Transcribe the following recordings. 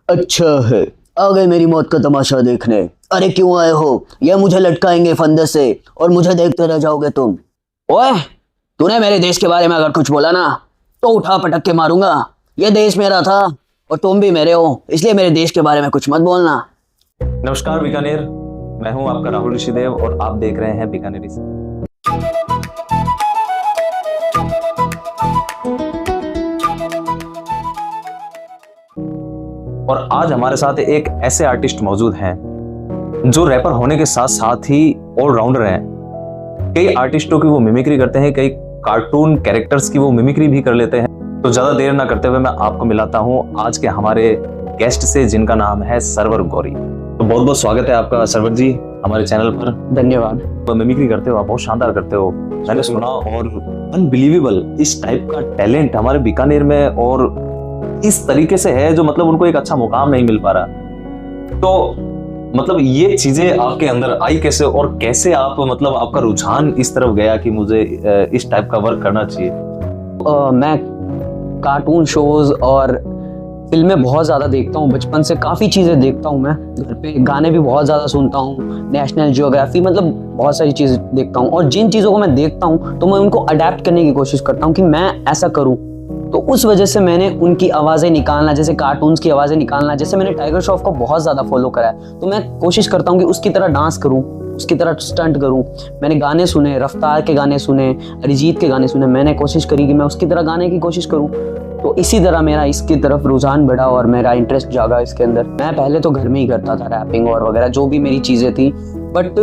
अच्छा है, आ गए मेरी मौत का तमाशा देखने। अरे क्यों आए हो? ये मुझे लटकाएंगे फंदे से और मुझे देखते रह जाओगे तुम। ओए, तूने मेरे देश के बारे में अगर कुछ बोला ना तो उठा पटक के मारूंगा। ये देश मेरा था और तुम भी मेरे हो, इसलिए मेरे देश के बारे में कुछ मत बोलना। नमस्कार बीकानेर, मैं हूं आपका राहुल ऋषिदेव और आप देख रहे हैं बीकानेरी। और आज हमारे साथ एक ऐसे आर्टिस्ट मौजूद हैं जो रैपर होने के साथ साथ ही ऑलराउंडर हैं। कई आर्टिस्टों की वो मिमिक्री करते हैं, कई कार्टून कैरेक्टर्स की वो मिमिक्री भी कर लेते हैं। तो ज्यादा देर ना करते हुए मैं आपको मिलाता हूं आज के हमारे गेस्ट से, जिनका नाम है सरवर गौरी। तो बहुत बहुत स्वागत है आपका सरवर जी हमारे चैनल पर। धन्यवाद। मिमिक्री करते हो आप, बहुत शानदार करते हो, मैंने सुना, और अनबिलीवेबल इस टाइप का टैलेंट हमारे बीकानेर में और इस तरीके से है जो मतलब उनको एक अच्छा मुकाम नहीं मिल पा रहा। तो मतलब ये चीजें आपके अंदर आई कैसे और कैसे आप मतलब आपका रुझान इस तरफ गया कि मुझे इस टाइप का वर्क करना चाहिए? मैं कार्टून शोज और फिल्में बहुत ज़्यादा देखता हूँ, बचपन से काफ़ी चीज़ें देखता हूँ। मैं घर पे गाने भी बहुत ज़्यादा सुनता हूँ, नेशनल जियोग्राफी, मतलब बहुत सारी चीज़ें देखता हूँ। और जिन चीज़ों को मैं देखता हूँ तो मैं उनको अडेप्ट करने की कोशिश करता हूँ कि मैं ऐसा करूँ। तो उस वजह से मैंने उनकी आवाज़ें निकालना, जैसे कार्टून्स की आवाज़ें निकालना, जैसे मैंने टाइगर श्रॉफ को बहुत ज़्यादा फॉलो करा है, तो मैं कोशिश करता हूँ कि उसकी तरह डांस करूँ, उसकी तरह स्टंट करूँ। मैंने गाने सुने, रफ्तार के गाने सुने, अरिजीत के गाने सुने, मैंने कोशिश करी कि मैं उसकी तरह गाने की कोशिश करूँ। तो इसी तरह मेरा इसकी तरफ रुझान बढ़ा और मेरा इंटरेस्ट जागा इसके अंदर। मैं पहले तो घर में ही करता था रैपिंग और वगैरह जो भी मेरी चीज़ें थी, बट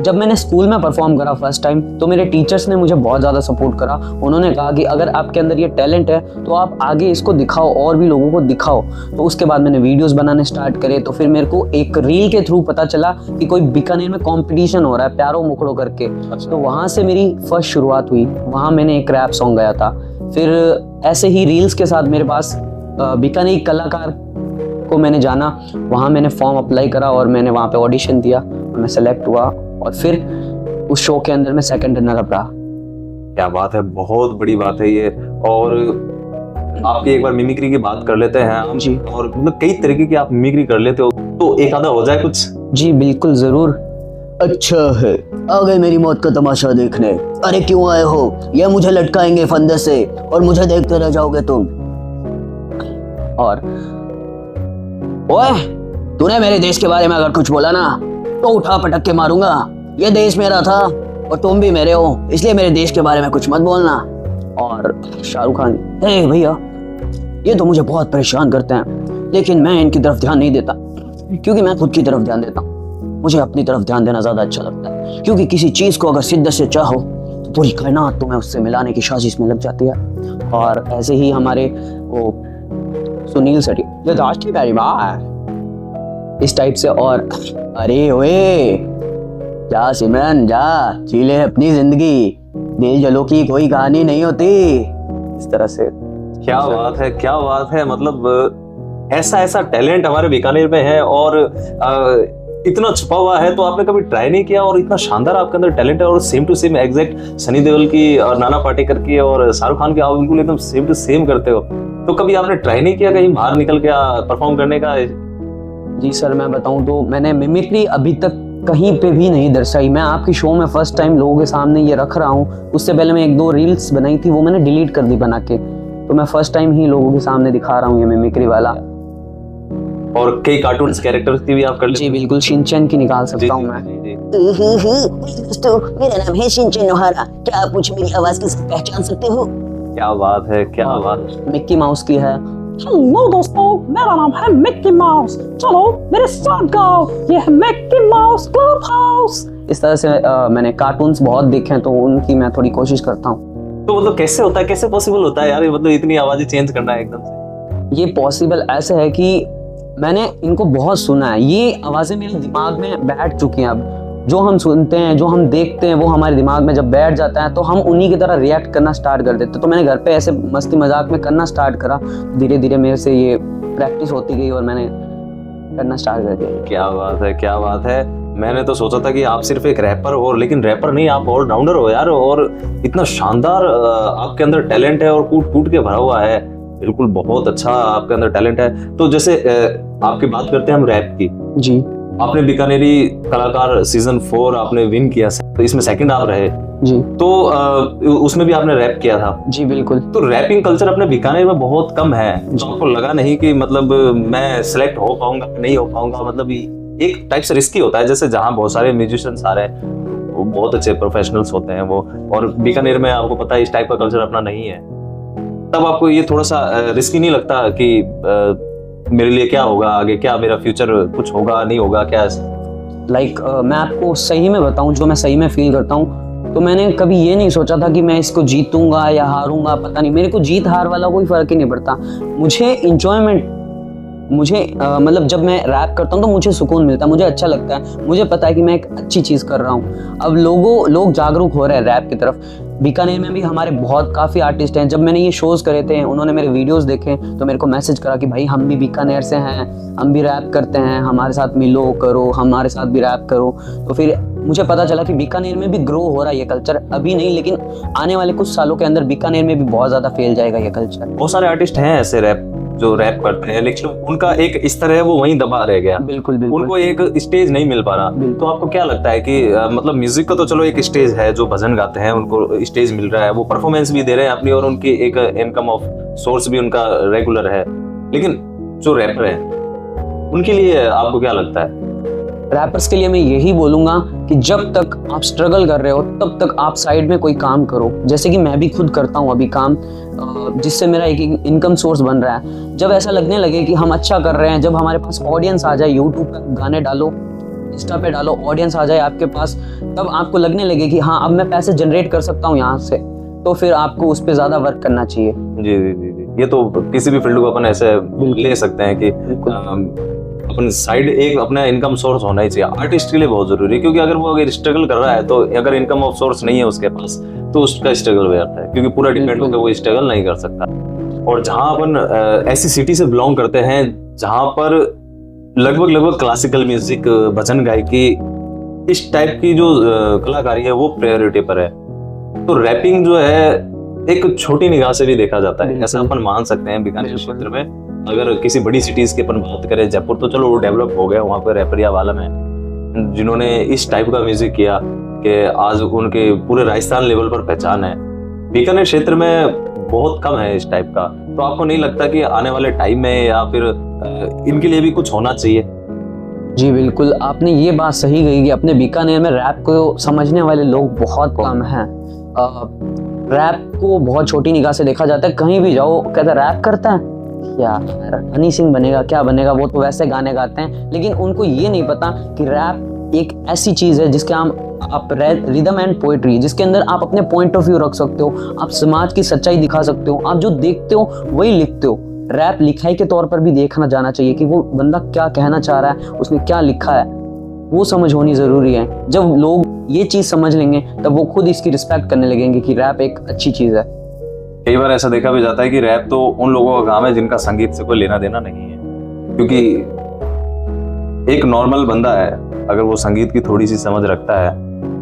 जब मैंने स्कूल में परफॉर्म करा फर्स्ट टाइम तो मेरे टीचर्स ने मुझे बहुत ज़्यादा सपोर्ट करा। उन्होंने कहा कि अगर आपके अंदर ये टैलेंट है तो आप आगे इसको दिखाओ और भी लोगों को दिखाओ। तो उसके बाद मैंने वीडियोस बनाने स्टार्ट करे। तो फिर मेरे को एक रील के थ्रू पता चला कि कोई बीकानेर में कंपटीशन हो रहा है प्यारो मुखड़ो करके। तो वहाँ से मेरी फर्स्ट शुरुआत हुई, वहाँ मैंने एक रैप सॉन्ग गाया था। फिर ऐसे ही रील्स के साथ मेरे पास बीकानेर कलाकार को मैंने जाना, वहाँ मैंने फॉर्म अप्लाई करा और मैंने वहाँ पे ऑडिशन दिया, मैं सेलेक्ट हुआ और फिर उस शो के अंदर मैं सेकंड रनर अप रहा। क्या बात है, बहुत बड़ी बात है ये। और आपकी एक बार मिमिक्री की बात कर लेते हैं हम जी। और मतलब कई तरीके की आप मिमिक्री कर लेते हो, तो एक आधा हो जाए कुछ? जी बिल्कुल, जरूर। अच्छा है, आ गए मेरी मौत का तमाशा देखने। अरे क्यों आए हो? ये मुझे लटकाएंगे फंदे से और मुझे देखते रह जाओगे तुम। और ओए, तूने मेरे देश के बारे में अगर कुछ बोला ना तो उठा पटक के मारूंगा। ये देश मेरा था और तुम भी मेरे हो, इसलिए मेरे देश के बारे में कुछ मत बोलना। और शाहरुख खान, हे भैया, ये तो मुझे बहुत परेशान करते हैं, लेकिन मैं इनकी तरफ ध्यान नहीं देता क्योंकि मैं खुद की तरफ ध्यान देता हूँ। मुझे अपनी तरफ ध्यान देना ज्यादा अच्छा लगता है, क्योंकि किसी चीज को अगर शिद्दत से चाहो तो पूरी कायनात तुम्हें उससे मिलाने की साजिश में लग जाती है। और ऐसे ही हमारे वो सुनील शेट्टी इस टाइप से। और अरे ओए, जा सिमरन जा, जी ले अपनी जिंदगी, दिल जलो की कोई कहानी नहीं होती, इस तरह से। क्या बात है, क्या बात है। मतलब ऐसा टैलेंट हमारे बीकानेर में है और इतना छुपा हुआ है, तो आपने कभी ट्राई नहीं किया? और इतना शानदार आपके अंदर टैलेंट है और same to same exact Sunny Deol की और नाना पाटेकर की और शाहरुख खान की आप बिल्कुल एकदम सेम टू सेम करते हो। तो कभी आपने ट्राई नहीं किया कहीं बाहर निकल के परफॉर्म करने का? जी सर, मैं बताऊं तो मैंने मिमिक्री अभी तक कहीं पे भी नहीं दर्शाई। मैं आपकी शो में फर्स्ट टाइम लोगों के सामने ये रख रहा हूँ। उससे पहले मैं एक दो रील्स बनाई थी, वो मैंने डिलीट कर दी बना के। तो मैं फर्स्ट टाइम ही लोगों के सामने दिखा रहा हूँ ये मिमिक्री वाला। और कई कार्टून्स कैरेक्टर्स की भी आप कर लेते? जी बिल्कुल, शिनचैन की निकाल सकता हूँ मैं। दोस्तों, मेरा नाम है शिनचैन नोहारा। क्या आप मुझे मेरी आवाज के साथ पहचान सकते हो? क्या बात है, क्या बात। मिक्की माउस की है। हेलो दोस्तों, मेरा नाम है मिक्की माउस, चलो मेरे साथ गाओ, ये है मिक्की माउस क्लब हाउस। इस तरह से मैंने कार्टून्स बहुत देखे हैं, तो उनकी मैं थोड़ी कोशिश करता हूँ। तो मतलब कैसे होता है, कैसे पॉसिबल होता है यार ये, मतलब इतनी आवाजें चेंज करना है एकदम से? ये पॉसिबल ऐसे है कि मैंने इनको बहुत सुना है, ये आवाजें मेरे दिमाग में बैठ चुकी हैं। अब जो हम सुनते हैं, जो हम देखते हैं, वो हमारे दिमाग में जब बैठ जाता है तो हम उन्हीं की तरह रिएक्ट करना स्टार्ट कर देते हैं। तो मैंने घर पे ऐसे मस्ती मजाक में करना स्टार्ट करा, धीरे धीरे मेरे से ये प्रैक्टिस होती गई और मैंने करना स्टार्ट कर दिया। क्या बात है, क्या बात है। मैंने तो सोचा था कि आप सिर्फ एक रैपर हो, लेकिन रैपर नहीं, आप ऑलराउंडर हो यार। और इतना शानदार आपके अंदर टैलेंट है और कूट कूट के भरा हुआ है, बिल्कुल बहुत अच्छा आपके अंदर टैलेंट है। तो जैसे आपकी बात करते हैं हम रैप की। जी आपने बीकानेरी कलाकार सीजन 4 आपने विन किया, तो इसमें सेकंड आप रहे, जी तो उसमें भी आपने रैप किया था। जी बिल्कुल। तो रैपिंग कल्चर अपने बीकानेर में बहुत कम है, तो आपको लगा नहीं कि मतलब मैं सिलेक्ट हो पाऊंगा नहीं हो पाऊंगा? मतलब एक टाइप से रिस्की होता है, जैसे जहाँ बहुत सारे म्यूजिशियंस आ रहे हैं, वो बहुत अच्छे प्रोफेशनल्स होते हैं वो, और बीकानेर में आपको पता है इस टाइप का कल्चर अपना नहीं है, तब आपको ये थोड़ा सा रिस्की नहीं लगता कि मेरे लिए क्या होगा आगे, क्या मेरा फ्यूचर कुछ होगा नहीं होगा क्या? लाइक मैं आपको सही में बताऊं, जो मैं सही में फील करता हूं, तो मैंने कभी ये नहीं सोचा था कि मैं इसको जीतूंगा या हारूंगा, पता नहीं, मेरे को जीत हार वाला कोई फर्क ही नहीं पड़ता। मुझे इंजॉयमेंट, मुझे मतलब जब मैं रैप करता हूँ तो मुझे सुकून मिलता है, मुझे अच्छा लगता है, मुझे पता है कि मैं एक अच्छी चीज़ कर रहा हूँ। अब लोग जागरूक हो रहे हैं रैप की तरफ। बीकानेर में भी हमारे बहुत काफ़ी आर्टिस्ट हैं। जब मैंने ये शोज़ करे थे, उन्होंने मेरे वीडियोस देखे तो मेरे को मैसेज करा कि भाई हम भी बीकानेर से हैं, हम भी रैप करते हैं, हमारे साथ मिलो करो, हमारे साथ भी रैप करो। तो फिर मुझे पता चला कि बीकानेर में भी ग्रो हो रहा है ये कल्चर, अभी नहीं लेकिन आने वाले कुछ सालों के अंदर बीकानेर में भी बहुत ज़्यादा फैल जाएगा ये कल्चर। बहुत सारे आर्टिस्ट हैं ऐसे रैप जो रैप करते हैं, लेकिन उनका एक स्तर है वो वहीं दबा रह गया। बिल्कुल बिल्कुल। उनको एक स्टेज नहीं मिल पा रहा। तो आपको क्या लगता है कि मतलब म्यूजिक का तो चलो एक स्टेज है, जो भजन गाते हैं उनको स्टेज मिल रहा है, वो परफॉर्मेंस भी दे रहे हैं अपनी, और उनकी एक इनकम ऑफ सोर्स भी उनका रेगुलर है, लेकिन जो रैपर है उनके लिए आपको क्या लगता है? रैपर्स के लिए मैं यही बोलूंगा कि जब तक आप स्ट्रगल कर रहे हो तब तक आप साइड में कोई काम करो, जैसे कि मैं भी खुद करता हूँ अभी काम, जिससे मेरा एक इनकम सोर्स बन रहा है। जब ऐसा लगने लगे कि हम अच्छा कर रहे हैं, जब हमारे पास ऑडियंस आ जाए, यूट्यूब पे गाने डालो, इंस्टा पे डालो, ऑडियंस आ जाए आपके पास, तब आपको लगने लगे कि हाँ अब मैं पैसे जनरेट कर सकता हूँ यहाँ से, तो फिर आपको उस पर ज्यादा वर्क करना चाहिए। जी जी जी जी, ये तो किसी भी फील्ड को अपन ऐसे ले सकते हैं कि अपन साइड एक अपना इनकम सोर्स होना ही चाहिए। आर्टिस्ट के लिए बहुत जरूरी है, क्योंकि अगर वो अगर स्ट्रगल कर रहा है तो अगर इनकम ऑफ सोर्स नहीं है उसके पास तो उसका स्ट्रगल व्यर्थ है, क्योंकि पूरा डिपेंड होकर वो स्ट्रगल नहीं कर सकता। और जहां अपन ऐसी सिटी से बिलोंग करते हैं जहां पर लगभग क्लासिकल म्यूजिक, भजन गायकी, इस टाइप की जो कलाकारी है वो प्रायोरिटी पर है, तो रैपिंग जो है एक छोटी निगाह से भी देखा जाता है, ऐसा अपन मान सकते हैं। बीकानेर क्षेत्र में अगर किसी बड़ी सिटीज की अपन बात करें, जयपुर तो चलो वो डेवलप हो गया, वहाँ पे रैपरिया वालम है जिन्होंने इस टाइप का म्यूजिक किया कि आज उनके पूरे राजस्थान लेवल पर पहचान है। बीकानेर क्षेत्र में बहुत कम है इस टाइप का, तो आपको नहीं लगता कि आने वाले टाइम में या फिर इनके लिए भी कुछ होना चाहिए? जी बिल्कुल, आपने ये बात सही कही कि अपने बीकानेर में रैप को समझने वाले लोग बहुत कम हैं। रैप को बहुत छोटी निगाह से देखा जाता है, कहीं भी जाओ कहता रैप करता है क्या, हनी सिंह बनेगा क्या बनेगा, वो तो वैसे गाने गाते हैं। लेकिन उनको ये नहीं पता कि रैप एक ऐसी चीज है जिसके आप रिदम एंड पोएट्री, जिसके अंदर आप अपने पॉइंट ऑफ व्यू रख सकते हो, आप समाज की सच्चाई दिखा सकते हो, आप जो देखते हो वही लिखते हो। रैप लिखाई के तौर पर भी देखना जाना चाहिए कि वो बंदा क्या कहना चाह रहा है, उसने क्या लिखा है, वो समझ होनी जरूरी है। जब लोग ये चीज समझ लेंगे तब वो खुद इसकी रिस्पेक्ट करने लगेंगे कि रैप एक अच्छी चीज है। कई बार ऐसा देखा भी जाता है कि रैप तो उन लोगों का काम है जिनका संगीत से कोई लेना देना नहीं है, क्योंकि एक नॉर्मल बंदा है अगर वो संगीत की थोड़ी सी समझ रखता है,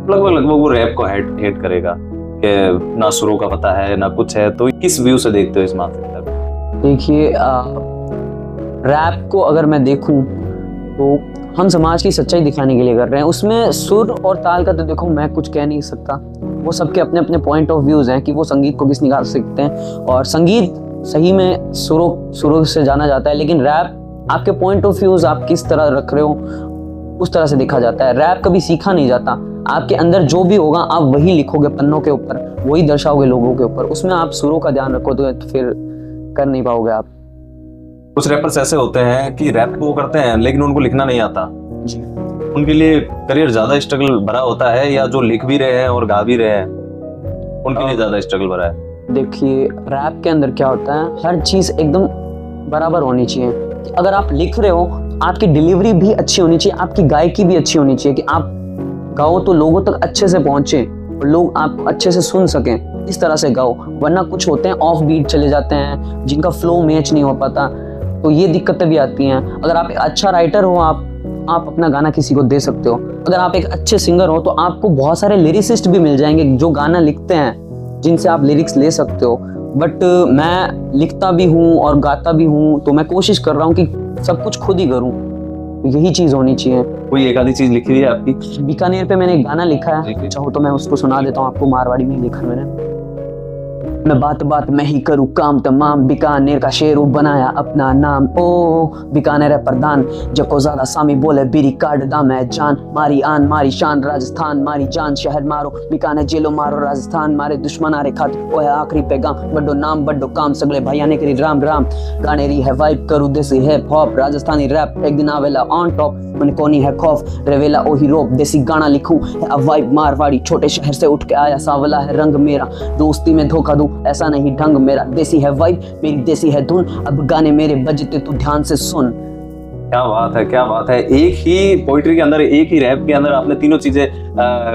लगभग वो रैप को हेट करेगा कि ना सुरों का पता है ना कुछ है। तो किस व्यू से देखते हो इस मामले में? देखिए, रैप को अगर मैं देखूं तो हम समाज की सच्चाई दिखाने के लिए कर रहे हैं, उसमें सुर और ताल का तो देखो मैं कुछ कह नहीं सकता, वो सबके अपने अपने पॉइंट ऑफ व्यूज हैं कि वो संगीत को किस निगाह से सीखते हैं। और संगीत सही में सुरों से जाना जाता है, लेकिन रैप आपके पॉइंट ऑफ व्यूज आप किस तरह रख रहे हो उस तरह से देखा जाता है। रैप कभी सीखा नहीं जाता, आपके अंदर जो भी होगा आप वही लिखोगे पन्नों के ऊपर, वही दर्शाओगे लोगों के ऊपर, उसमें आप सुरों का ध्यान रखो तो फिर कर नहीं पाओगे आप। कुछ रैपर्स ऐसे होते हैं कि रैप वो करते हैं लेकिन उनको लिखना नहीं आता जी, उनके लिए करियर ज्यादा स्ट्रगल भरा होता है, या जो लिख भी रहे हैं और गा भी रहे हैं उनके लिए ज्यादा स्ट्रगल भरा है? देखिए, रैप के अंदर क्या होता है, हर चीज एकदम बराबर होनी चाहिए। अगर आप लिख रहे हो आपकी डिलीवरी भी अच्छी होनी चाहिए, आपकी गायकी भी अच्छी होनी चाहिए, कि आप गाओ तो लोगों तक अच्छे से पहुंचे और लोग आपको अच्छे से सुन सकें, इस तरह से गाओ। वरना कुछ होते हैं ऑफ बीट चले जाते हैं, जिनका फ्लो मैच नहीं हो पाता, तो ये दिक्कतें भी आती हैं। अगर आप एक अच्छा राइटर हो, आप अपना गाना किसी को दे सकते हो। अगर आप एक अच्छे सिंगर हो तो आपको बहुत सारे लिरिसिस्ट भी मिल जाएंगे जो गाना लिखते हैं, जिनसे आप लिरिक्स ले सकते हो। बट मैं लिखता भी हूँ और गाता भी हूँ, तो मैं कोशिश कर रहा हूँ कि सब कुछ खुद ही करूँ, यही चीज होनी चाहिए। कोई एक आधी चीज लिखी हुई है आपकी? बीकानेर पे मैंने एक गाना लिखा है, जी। चाहो तो मैं उसको सुना देता हूँ आपको। मारवाड़ी में लिखा है मैंने। मैं बात बात में ही करूँ काम तमाम, बीकानेर का शेरू बनाया अपना नाम। ओ बीकानेर है प्रधान, जको ज्यादा सामी बोले बीरी काट दाम है जान। मारी आन मारी शान राजस्थान, मारी जान शहर मारो बीकानेर जेलो मारो राजस्थान। मारे दुश्मन आरे खातिर ओ है आखिरी पैगाम, बड्डो नाम बड्डो काम सगले भाइया ने करी राम राम। गानेरी है वाइब करू देसी हिप हॉप, राजस्थानी रैप एक दिन आवेला ऑन टॉप। मन कोनी है खौफ रेवेला ओही रोप, देसी गाना लिखूं है अब वाइब मारवाड़ी। छोटे शहर से उठ के आया सावला है रंग मेरा, दोस्ती में धोखा दूं ऐसा नहीं ढंग मेरा। देसी है वाइब मेरी देसी है धुन, अब गाने मेरे बजते तू ध्यान से सुन। क्या बात है, क्या बात है। एक ही पोइट्री के अंदर, एक ही रैप के अंदर आपने तीनों चीजें,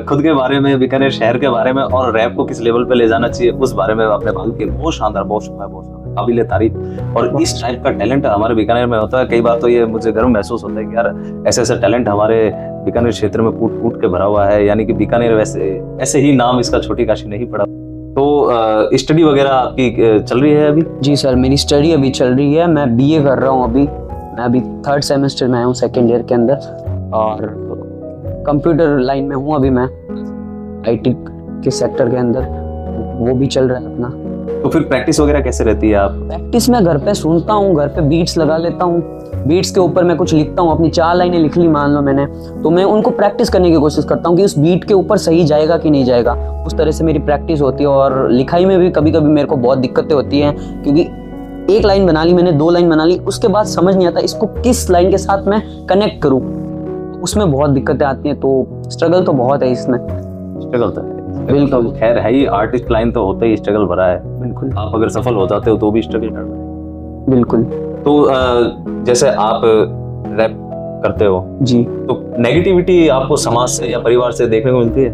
खुद के बारे में, बीकानेर शहर के बारे में और रैप को किस लेवल पे ले जाना चाहिए उस बारे में आपने बात की। बहुत शानदार, बहुत शानदार, बहुत शानदार, काबिले तारीफ। और इस टाइप का टैलेंट हमारे बीकानेर में होता है। कई बार तो ये मुझे गर्व महसूस होता है कि यार ऐसे ऐसे टैलेंट हमारे बीकानेर क्षेत्र में कूट कूट के भरा हुआ है। यानी कि बीकानेर वैसे ऐसे ही नाम इसका छोटी काशी नहीं पड़ा। तो स्टडी वगैरह आपकी चल रही है अभी? जी सर, मेरी स्टडी अभी चल रही है। मैं बीए कर रहा हूँ अभी। मैं अभी 3rd सेमेस्टर में आया हूँ, 2nd ईयर के अंदर। और कंप्यूटर लाइन में हूँ अभी मैं, आईटी के सेक्टर के अंदर, वो भी चल रहा है अपना। तो फिर प्रैक्टिस वगैरह कैसे रहती है आप? प्रैक्टिस मैं घर पे सुनता हूँ, घर पे बीट्स लगा लेता हूँ, बीट्स के ऊपर मैं कुछ लिखता हूँ। अपनी 4 लाइनें लिख ली मान लो मैंने, तो मैं उनको प्रैक्टिस करने की कोशिश करता हूँ कि उस बीट के ऊपर सही जाएगा कि नहीं जाएगा। उस तरह से मेरी प्रैक्टिस होती है। और लिखाई में भी कभी कभी मेरे को बहुत दिक्कतें होती हैं, क्योंकि एक लाइन बना ली मैंने, 2 लाइन बना ली, उसके बाद समझ नहीं आता इसको किस लाइन के साथ मैं कनेक्ट करूँ। उसमें बहुत दिक्कतें आती हैं, तो स्ट्रगल तो बहुत है इसमें। स्ट्रगल तो है बिल्कुल। खैर है ही, आर्टिस्ट लाइन तो होता ही स्ट्रगल भरा है। बिल्कुल। आप अगर सफल हो जाते हो तो भी स्ट्रगल करना है। बिल्कुल। तो जैसे आप रैप करते हो जी, तो नेगेटिविटी आपको समाज से या परिवार से देखने को मिलती है?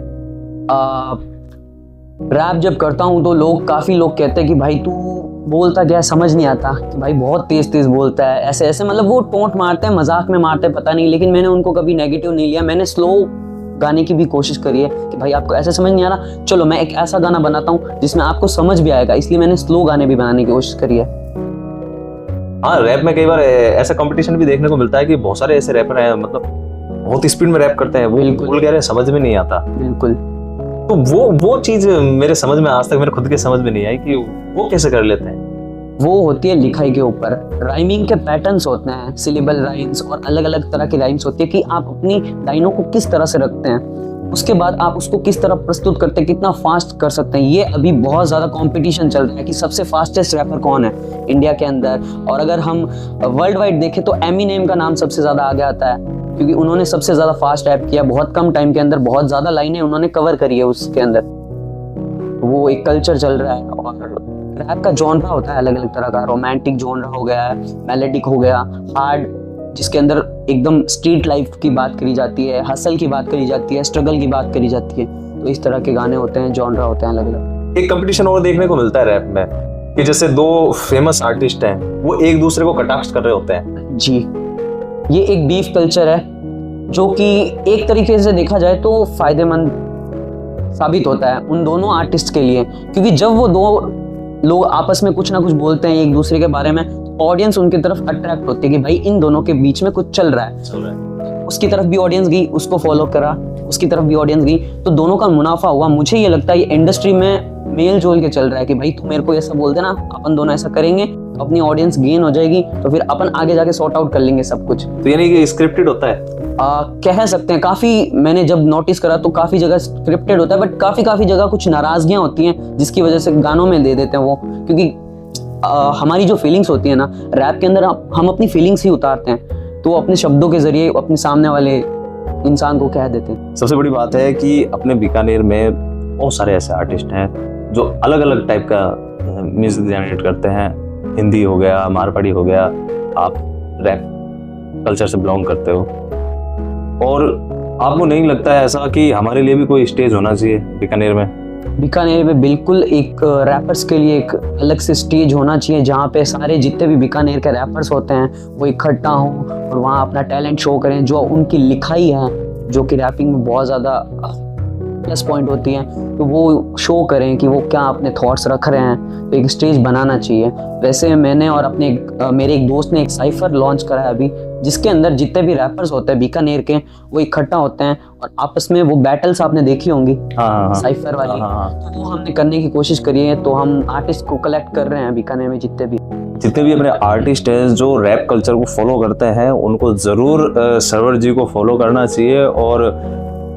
रैप जब करता हूँ तो काफी लोग कहते हैं कि भाई तू बोलता क्या है, समझ नहीं आता, कि भाई बहुत तेज तेज बोलता है, ऐसे ऐसे, मतलब वो टोंट मारते हैं, मजाक में मारते हैं, पता नहीं। लेकिन मैंने उनको कभी नेगेटिव नहीं लिया। मैंने स्लो गाने की भी कोशिश करी है कि भाई आपको ऐसे समझ नहीं आ रहा, चलो मैं एक ऐसा गाना बनाता हूँ जिसमें आपको समझ भी आएगा। इसलिए मैंने स्लो गाने भी बनाने की कोशिश करी है। हाँ, रैप में कई बार ऐसा कंपटीशन भी देखने को मिलता है कि बहुत सारे ऐसे रैपर हैं, मतलब बहुत स्पीड में रैप करते हैं, वो बोल कह रहे हैं, समझ में नहीं आता। बिल्कुल। तो वो चीज मेरे समझ में आज तक, मेरे खुद के समझ में नहीं आई कि वो कैसे कर लेते हैं। वो होती है लिखाई के ऊपर। राइमिंग के पैटर्न्स होते हैं, सिलेबल राइम्स और अलग अलग तरह की राइम्स होती है कि आप अपनी लाइनों को किस तरह से रखते हैं, उसके बाद आप उसको किस तरह प्रस्तुत करते हैं, कितना फास्ट कर सकते हैं। ये अभी बहुत ज़्यादा कंपटीशन चल रहा है कि सबसे फास्टेस्ट रैपर कौन है इंडिया के अंदर। और अगर हम वर्ल्ड वाइड देखें तो एमिनेम का नाम सबसे ज़्यादा आगे आता है, क्योंकि उन्होंने सबसे ज़्यादा फास्ट रैप किया। बहुत कम टाइम के अंदर बहुत ज़्यादा लाइनें उन्होंने कवर करी है उसके अंदर। वो एक कल्चर चल रहा है। और रैप का जॉनरा होता है अलग अलग तरह का। रोमांटिक जॉनरा हो गया, मेलोडिक हो गया, हार्ड जिसके अंदर एकदम स्ट्रीट लाइफ की बात करी जाती है, हसल की बात करी जाती है, स्ट्रगल की बात करी जाती है। तो इस तरह के गाने होते हैं, जॉनरा होते हैं अलग अलग। एक कंपटीशन और देखने को मिलता है रैप में कि जैसे 2 फेमस आर्टिस्ट हैं, वो एक दूसरे को कटाक्ष कर रहे होते हैं। जी, ये एक बीफ कल्चर है जो कि एक तरीके से देखा जाए तो फायदेमंद साबित होता है उन दोनों आर्टिस्ट के लिए, क्योंकि जब वो 2 लोग आपस में कुछ ना कुछ बोलते हैं एक दूसरे के बारे में, ऑडियंस उनकी तरफ अट्रैक्ट होती है कि भाई इन दोनों के बीच में कुछ चल रहा है। उसकी तरफ भी ऑडियंस गई, उसको फॉलो करा, उसकी तरफ भी ऑडियंस गई, तो दोनों का मुनाफा हुआ। मुझे ये लगता है ये इंडस्ट्री में मेल जोल के चल रहा है कि भाई तू मेरे को ऐसा बोल देना, अपन दोनों ऐसा करेंगे, अपनी ऑडियंस गेन हो जाएगी, तो फिर अपन आगे जाके सॉर्ट आउट कर लेंगे सब कुछ। तो यानी कि स्क्रिप्टेड होता है? कह सकते हैं। काफी मैंने जब नोटिस करा तो काफी जगह स्क्रिप्टेड होता है, बट काफी जगह कुछ नाराजगियां होती हैं जिसकी वजह से गानों में दे देते हैं वो। क्योंकि हमारी जो फीलिंग्स होती है ना, रैप के अंदर हम अपनी फीलिंग्स ही उतारते हैं, तो अपने शब्दों के जरिए अपने सामने वाले इंसान को कह देते हैं। सबसे बड़ी बात है कि अपने बीकानेर में बहुत सारे ऐसे आर्टिस्ट हैं जो अलग अलग टाइप का म्यूजिक जनरेट करते हैं। हिंदी हो गया, मारवाड़ी हो गया, आप रैप कल्चर से बिलोंग करते हो, और आपको नहीं लगता है ऐसा कि हमारे लिए भी कोई स्टेज होना चाहिए बीकानेर में? बीकानेर में बिल्कुल एक रैपर्स के लिए एक अलग से स्टेज होना चाहिए, जहाँ पे सारे जितने भी बीकानेर के रैपर्स होते हैं वो इकट्ठा हों और वहाँ अपना टैलेंट शो करें। जो उनकी लिखाई है, जो कि रैपिंग में बहुत ज़्यादा प्लस पॉइंट होती हैं, तो वो शो करें कि वो क्या अपने थॉट्स रख रहे हैं, तो एक स्टेज बनाना चाहिए। वैसे मैंने और मेरे एक दोस्त ने एक साइफर लॉन्च करा है अभी, जिसके अंदर जितने भी रैपर्स होते हैं बीकानेर के, वो इकट्ठा होते हैं और आपस में वो बैटल्स आपने देखी होंगी साइफर वाली, तो वो हमने करने की कोशिश करी है। तो हम आर्टिस्ट को कलेक्ट कर रहे हैं बीकानेर में, जितने भी अपने आर्टिस्ट हैं जो रैप कल्चर को फॉलो करते हैं, उनको जरूर सरवर जी को फॉलो करना चाहिए। और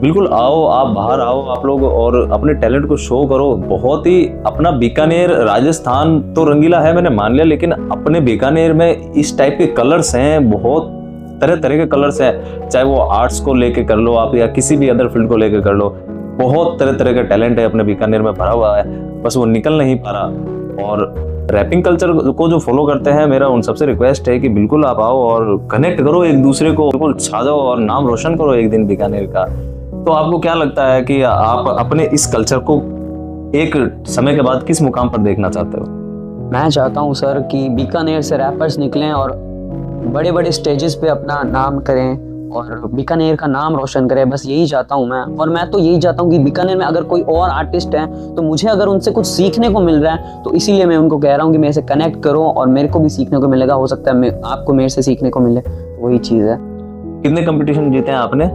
बिल्कुल आओ, आप बाहर आओ आप लोग, और अपने टैलेंट को शो करो। बहुत ही अपना बीकानेर, राजस्थान तो रंगीला है मैंने मान लिया, लेकिन अपने बीकानेर में इस टाइप के कलर्स हैं, बहुत तरह तरह के कलर्स हैं, चाहे वो आर्ट्स को लेके कर लो आप या किसी भी अदर फील्ड को लेके कर लो। बहुत तरह तरह का टैलेंट है अपने बीकानेर में भरा हुआ है, बस वो निकल नहीं पा रहा। और रैपिंग कल्चर को जो फॉलो करते हैं, मेरा उन सबसे रिक्वेस्ट है कि बिल्कुल आप आओ और कनेक्ट करो एक दूसरे को, बिल्कुल छा जाओ और नाम रोशन करो एक दिन बीकानेर का। तो आपको क्या लगता है कि आप अपने इस कल्चर को एक समय के बाद किस मुकाम पर देखना चाहते हो? मैं चाहता हूँ सर कि बीकानेर से रैपर्स निकलें और बड़े बड़े स्टेजेस पे अपना नाम करें और बीकानेर का नाम रोशन करें, बस यही चाहता हूँ मैं। और मैं तो यही चाहता हूँ कि बीकानेर में अगर कोई और आर्टिस्ट है तो मुझे अगर उनसे कुछ सीखने को मिल रहा है, तो इसीलिए मैं उनको कह रहा हूँ कि मेरे से कनेक्ट करो और मेरे को भी सीखने को मिलेगा। हो सकता है आपको मेरे से सीखने को मिले, वही चीज़ है। कितने कंपटीशन जीते हैं आपने?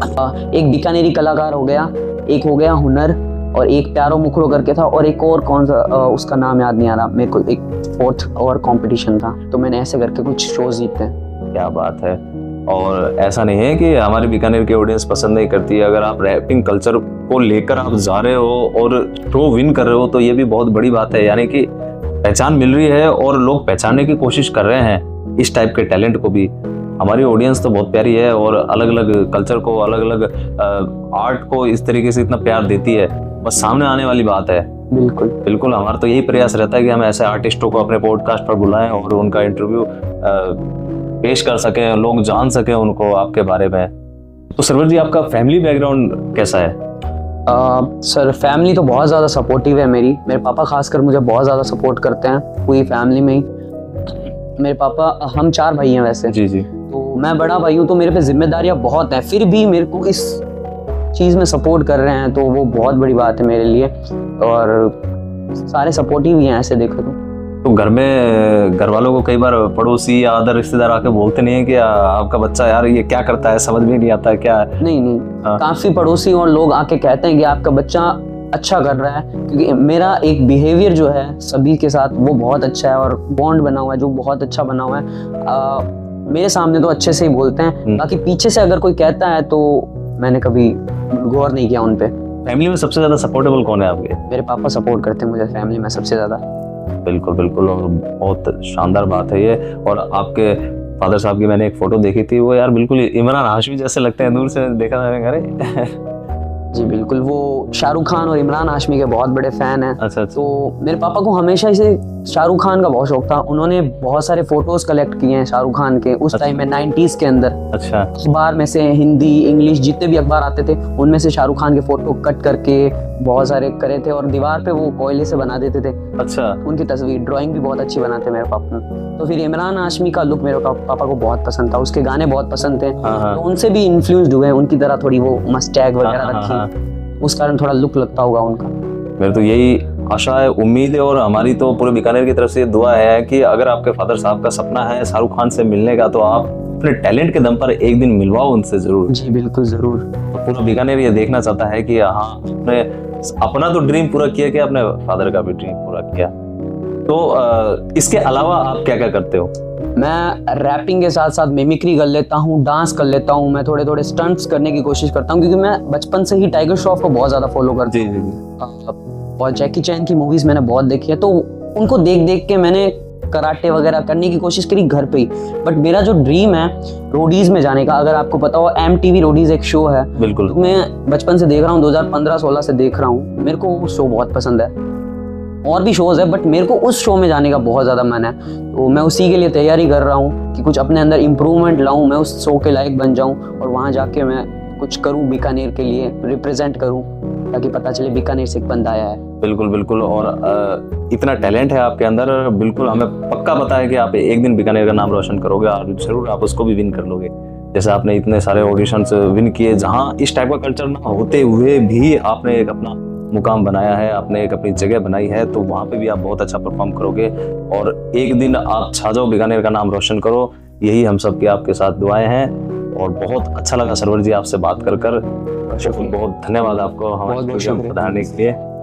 एक बीकानेरी कलाकार हो गया, एक हो गया हुनर, और एक प्यारो मुखरो करके था, और एक और कौन सा उसका नाम याद नहीं आ रहा मेरे को, एक फोर्थ और कंपटीशन था। तो मैंने ऐसे करके कुछ शोज जीते हैं। क्या बात है। और ऐसा नहीं है कि हमारे बीकानेर की ऑडियंस पसंद नहीं करती है, अगर आप रैपिंग कल्चर को लेकर आप जा रहे हो और शो विन कर रहे हो तो ये भी बहुत बड़ी बात है। यानी कि पहचान मिल रही है और लोग पहचानने की कोशिश कर रहे हैं इस टाइप के टैलेंट को भी। हमारी ऑडियंस तो बहुत प्यारी है और अलग अलग कल्चर को, अलग अलग आर्ट को इस तरीके से इतना प्यार देती है, बस सामने आने वाली बात है। बिल्कुल बिल्कुल, हमारा तो यही प्रयास रहता है कि हम ऐसे आर्टिस्टों को अपने पॉडकास्ट पर बुलाएं और उनका इंटरव्यू पेश कर सकें, लोग जान सकें उनको आपके बारे में। तो सरवर जी, आपका फैमिली बैकग्राउंड कैसा है? सर फैमिली तो बहुत ज़्यादा सपोर्टिव है मेरी। मेरे पापा खासकर मुझे बहुत ज़्यादा सपोर्ट करते हैं, पूरी फैमिली में ही। मेरे पापा, हम 4 भाई हैं वैसे। जी जी। तो मैं बड़ा भाई हूँ, तो मेरे पे जिम्मेदारियाँ बहुत हैं, फिर भी मेरे को इस चीज़ में सपोर्ट कर रहे हैं, तो वो बहुत बड़ी बात है मेरे लिए। और सारे सपोर्टिव ही हैं ऐसे देखो तो घर में घर वालों को कई बार पड़ोसी या अदर रिश्तेदार आके बोलते नहीं है कि आपका बच्चा यार ये क्या करता है, समझ में नहीं आता है क्या? नहीं काफ़ी पड़ोसी और लोग आके कहते हैं कि आपका बच्चा अच्छा कर रहा है, क्योंकि मेरा एक बिहेवियर जो है सभी के साथ वो बहुत अच्छा है और बॉन्ड बना हुआ है जो बहुत अच्छा बना हुआ है। मेरे सामने तो अच्छे से ही बोलते हैं, बाकी पीछे से अगर कोई कहता है तो मैंने कभी गौर नहीं किया उन पे। फैमिली में सबसे ज्यादा सपोर्टेबल कौन है आपके? मेरे पापा सपोर्ट करते हैं मुझे फैमिली में सबसे ज्यादा। बिल्कुल बिल्कुल, और बहुत शानदार बात है ये। और आपके फादर साहब की मैंने एक फोटो देखी थी, वो यार बिल्कुल इमरान हाशमी जैसे लगते हैं, दूर से देखा था मैंने। जी बिल्कुल, वो शाहरुख खान और इमरान हाशमी के बहुत बड़े फैन हैं। अच्छा। तो मेरे पापा को हमेशा इसे शाहरुख खान का बहुत शौक था, उन्होंने बहुत सारे फोटोज कलेक्ट किए हैं शाहरुख खान के उस टाइम में 90s के अंदर। अच्छा। अखबार में से हिंदी इंग्लिश जितने भी अखबार आते थे उनमें से शाहरुख खान के फोटो कट करके बहुत सारे करे थे और दीवार पे वो कोयले से बना देते थे। अच्छा। उनकी तस्वीर, ड्राइंग भी बहुत अच्छी बनाते मेरे पापा। तो फिर इमरान हाशमी का लुक मेरे पापा को बहुत पसंद था, उसके गाने बहुत पसंद थे, तो उनसे भी इन्फ्लुएंस्ड हुए, उनकी तरह थोड़ी वो मस्टैग वगैरह रखी, उस कारण थोड़ा लुक लगता होगा उनका। मेरे तो यही आशा है, उम्मीद है, और हमारी तो पूरे बीकानेर की तरफ से दुआ है कि अगर आपके फादर साहब का सपना है शाहरुख खान से मिलने का, तो आप अपने टैलेंट के दम पर एक दिन मिलवाओ उनसे जरूर। जी बिल्कुल जरूर। तो पूरा बीकानेर ये देखना चाहता है कि हाँ, आपने अपना तो ड्रीम पूरा किया कि अपने फादर का भी ड्रीम पूरा किया। तो इसके अलावा आप क्या क्या करते हो? मैं रैपिंग के साथ साथ मिमिक्री कर लेता हूँ, डांस कर लेता हूँ, मैं थोड़े थोड़े स्टंट्स करने की कोशिश करता हूँ, क्योंकि मैं बचपन से ही टाइगर श्रॉफ को बहुत ज़्यादा फॉलो करता हूँ और जैकी चैन की मूवीज़ मैंने बहुत देखी है, तो उनको देख देख के मैंने कराटे वगैरह करने की कोशिश करी घर पे ही। बट मेरा जो ड्रीम है रोडीज में जाने का, अगर आपको पता हो MTV रोडीज एक शो है, बिल्कुल, तो मैं बचपन से देख रहा हूँ, 2015-16 से देख रहा हूँ, मेरे को वो शो बहुत पसंद है। और भी शोज है बट मेरे को उस शो में जाने का बहुत ज़्यादा मन है, तो मैं उसी के लिए तैयारी कर रहा हूँ कि कुछ अपने अंदर इम्प्रूवमेंट लाऊं, मैं उस शो के लायक बन जाऊं और वहाँ जाके मैं कुछ करूँ, बीकानेर के लिए रिप्रेजेंट करूँ, ताकि पता चले बीकानेर से एक बंदा आया है। बिल्कुल बिल्कुल, और इतना टैलेंट है आपके अंदर, बिल्कुल हमें पक्का पता है कि आप एक दिन बीकानेर का नाम रोशन करोगे और जरूर आप उसको भी विन कर लोगे। जैसे आपने इतने सारे ऑडिशंस विन किए, जहां इस टाइप का कल्चर ना होते हुए भी आपने एक अपना मुकाम बनाया है, आपने एक अपनी जगह बनाई है, तो वहां पे भी आप बहुत अच्छा परफॉर्म करोगे और एक दिन आप छा जाओ, बीकानेर का नाम रोशन करो, यही हम सब की आपके साथ दुआएं हैं। और बहुत अच्छा लगा सरवर जी आपसे बात कर बहुत धन्यवाद आपको हमारे बहुत प्रोग्राम शुक्रिया। पधारने के लिए।